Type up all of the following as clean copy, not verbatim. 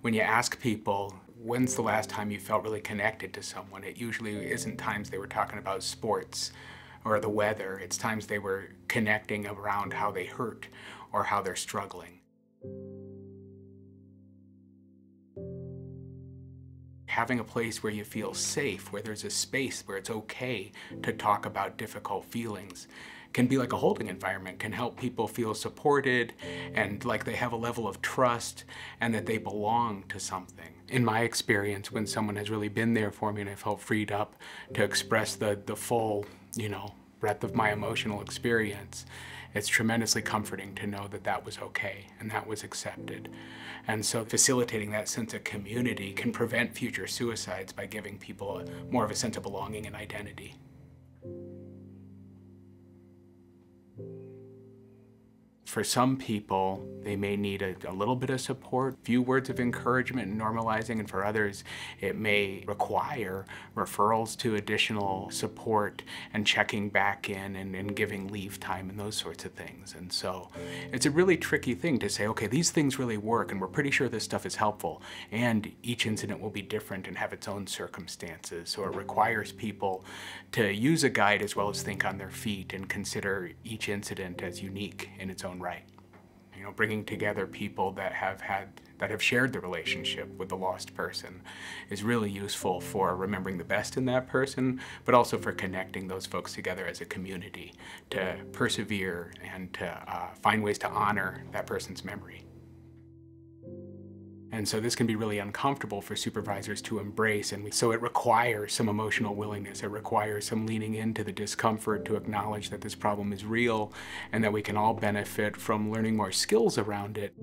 When you ask people, when's the last time you felt really connected to someone? It usually isn't times they were talking about sports or the weather. It's times they were connecting around how they hurt or how they're struggling. Having a place where you feel safe, where there's a space where it's okay to talk about difficult feelings, can be like a holding environment, can help people feel supported and like they have a level of trust and that they belong to something. In my experience, when someone has really been there for me and I felt freed up to express the full, breadth of my emotional experience, it's tremendously comforting to know that that was okay and that was accepted. And so facilitating that sense of community can prevent future suicides by giving people more of a sense of belonging and identity. For some people, they may need a little bit of support, few words of encouragement and normalizing, and for others, it may require referrals to additional support and checking back in and giving leave time and those sorts of things. And so it's a really tricky thing to say, okay, these things really work and we're pretty sure this stuff is helpful, and each incident will be different and have its own circumstances. So it requires people to use a guide as well as think on their feet and consider each incident as unique in its own right. Bringing together people that have shared the relationship with the lost person is really useful for remembering the best in that person, but also for connecting those folks together as a community to persevere and to find ways to honor that person's memory. And so this can be really uncomfortable for supervisors to embrace, and so it requires some emotional willingness. It requires some leaning into the discomfort to acknowledge that this problem is real and that we can all benefit from learning more skills around it.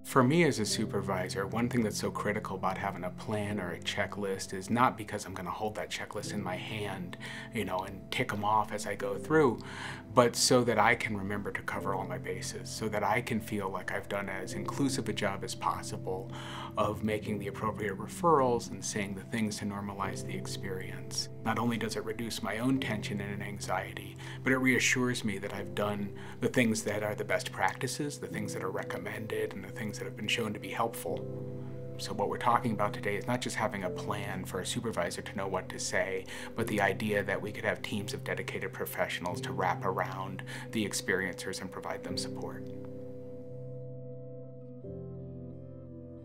For me as a supervisor, one thing that's so critical about having a plan or a checklist is not because I'm going to hold that checklist in my hand, and tick them off as I go through, but so that I can remember to cover all my bases, so that I can feel like I've done as inclusive a job as possible of making the appropriate referrals and saying the things to normalize the experience. Not only does it reduce my own tension and anxiety, but it reassures me that I've done the things that are the best practices, the things that are recommended, and the things that have been shown to be helpful. So what we're talking about today is not just having a plan for a supervisor to know what to say, but the idea that we could have teams of dedicated professionals to wrap around the experiencers and provide them support.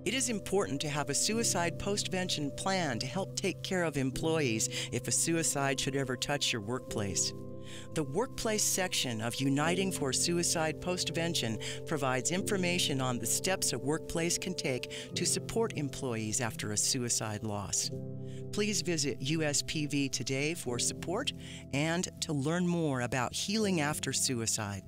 It is important to have a suicide postvention plan to help take care of employees if a suicide should ever touch your workplace. The Workplace section of Uniting for Suicide Postvention provides information on the steps a workplace can take to support employees after a suicide loss. Please visit USPV today for support and to learn more about healing after suicide.